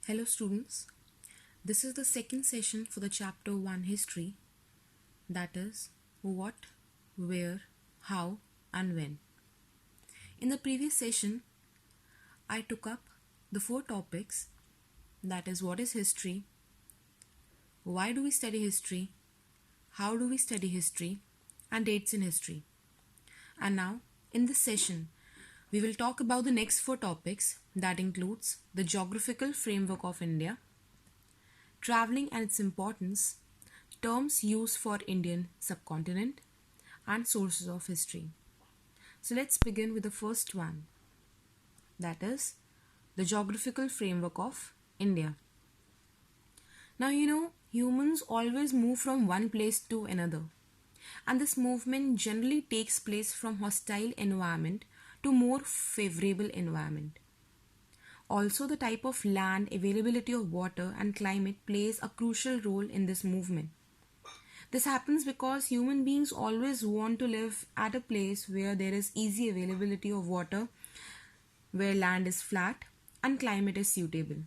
Hello students, this is the second session for the chapter 1 history, that is what, where, how and when. In the previous session, I took up the four topics, that is what is history, why do we study history, how do we study history and dates in history. And now in this session, we will talk about the next four topics, that includes the geographical framework of India, traveling and its importance, terms used for Indian subcontinent, and sources of history. So let's begin with the first one, that is the geographical framework of India. Now humans always move from one place to another, and this movement generally takes place from hostile environment to more favorable environment. Also, the type of land, availability of water and climate plays a crucial role in this movement. This happens because human beings always want to live at a place where there is easy availability of water, where land is flat and climate is suitable.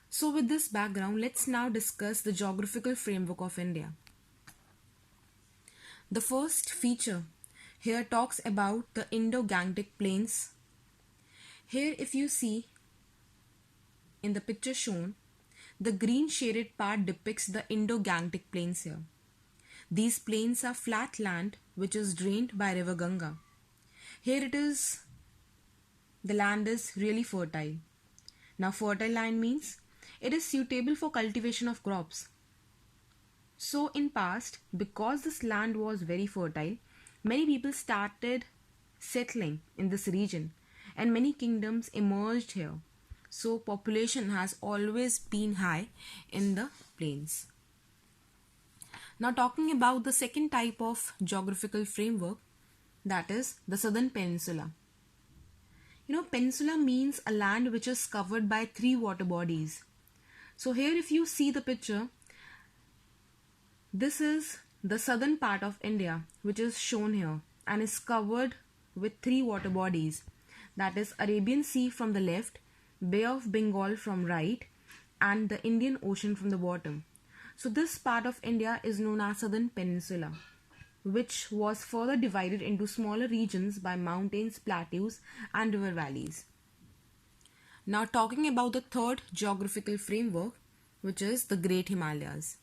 So with this background, let's now discuss the geographical framework of India. The first feature here talks about the Indo-Gangetic Plains. Here if you see in the picture shown, the green shaded part depicts the Indo-Gangetic Plains here. These plains are flat land which is drained by river Ganga. Here the land is really fertile. Now fertile land means it is suitable for cultivation of crops. So in past, because this land was very fertile, many people started settling in this region and many kingdoms emerged here. So population has always been high in the plains. Now talking about the second type of geographical framework, that is the Southern Peninsula. Peninsula means a land which is covered by three water bodies. So here if you see the picture, this is the southern part of India which is shown here and is covered with three water bodies, that is Arabian Sea from the left, Bay of Bengal from right and the Indian Ocean from the bottom. So this part of India is known as Southern Peninsula, which was further divided into smaller regions by mountains, plateaus and river valleys. Now talking about the third geographical framework, which is the Great Himalayas.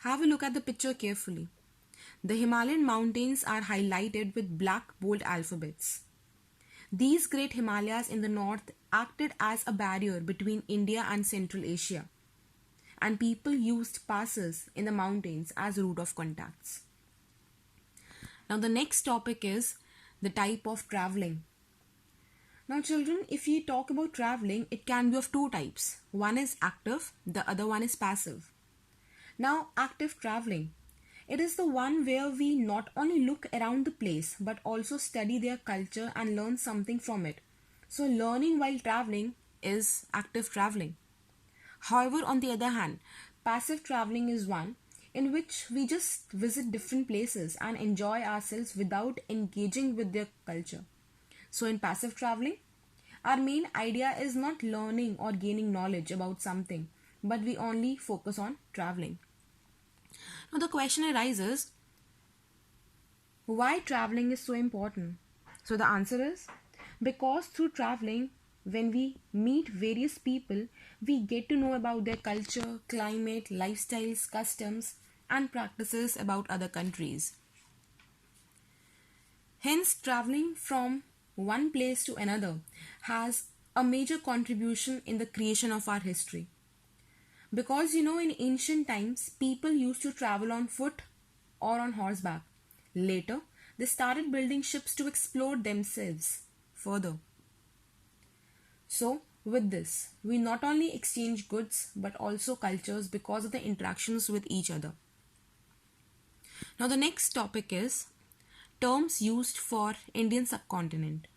Have a look at the picture carefully. The Himalayan mountains are highlighted with black bold alphabets. These great Himalayas in the north acted as a barrier between India and Central Asia, and people used passes in the mountains as route of contacts. Now the next topic is the type of traveling. Now children, if you talk about traveling, it can be of two types. One is active, the other one is passive. Now active traveling, it is the one where we not only look around the place but also study their culture and learn something from it. So learning while traveling is active traveling. However, on the other hand, passive traveling is one in which we just visit different places and enjoy ourselves without engaging with their culture. So in passive traveling, our main idea is not learning or gaining knowledge about something, but we only focus on traveling. Now the question arises, why traveling is so important? So the answer is, because through traveling, when we meet various people, we get to know about their culture, climate, lifestyles, customs, and practices about other countries. Hence, traveling from one place to another has a major contribution in the creation of our history. Because in ancient times, people used to travel on foot or on horseback. Later, they started building ships to explore themselves further. So, with this, we not only exchange goods but also cultures because of the interactions with each other. Now, the next topic is terms used for Indian subcontinent.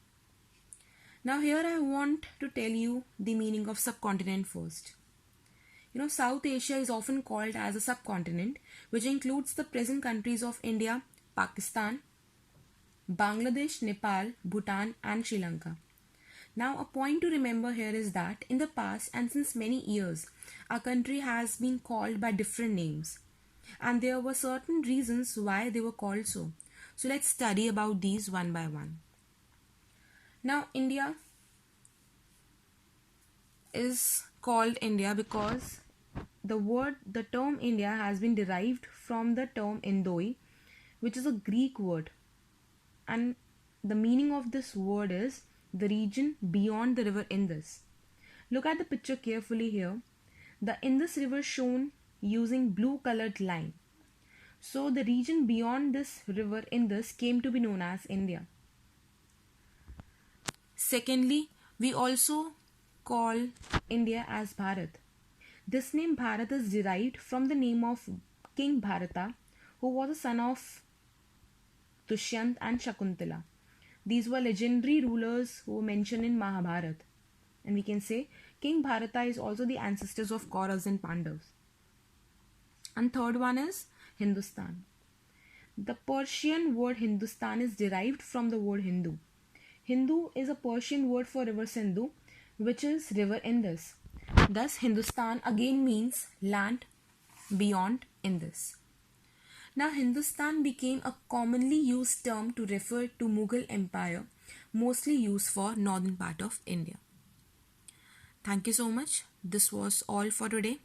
Now, here I want to tell you the meaning of subcontinent first. South Asia is often called as a subcontinent, which includes the present countries of India, Pakistan, Bangladesh, Nepal, Bhutan and Sri Lanka. Now, a point to remember here is that in the past and since many years, our country has been called by different names, and there were certain reasons why they were called so. So, let's study about these one by one. Now, India is called India because the term India has been derived from the term Indoi, which is a Greek word, and the meaning of this word is the region beyond the river Indus. Look at the picture carefully here. The Indus river shown using blue colored line. So the region beyond this river Indus came to be known as India. Secondly, we also call India as Bharat. This name Bharat is derived from the name of King Bharata, who was a son of Dushyant and Shakuntala. These were legendary rulers who were mentioned in Mahabharata. And we can say King Bharata is also the ancestors of Kauravas and Pandavas. And third one is Hindustan. The Persian word Hindustan is derived from the word Hindu. Hindu is a Persian word for river Sindhu, which is river Indus. Thus, Hindustan again means land beyond Indus. Now, Hindustan became a commonly used term to refer to Mughal Empire, mostly used for northern part of India. Thank you so much. This was all for today.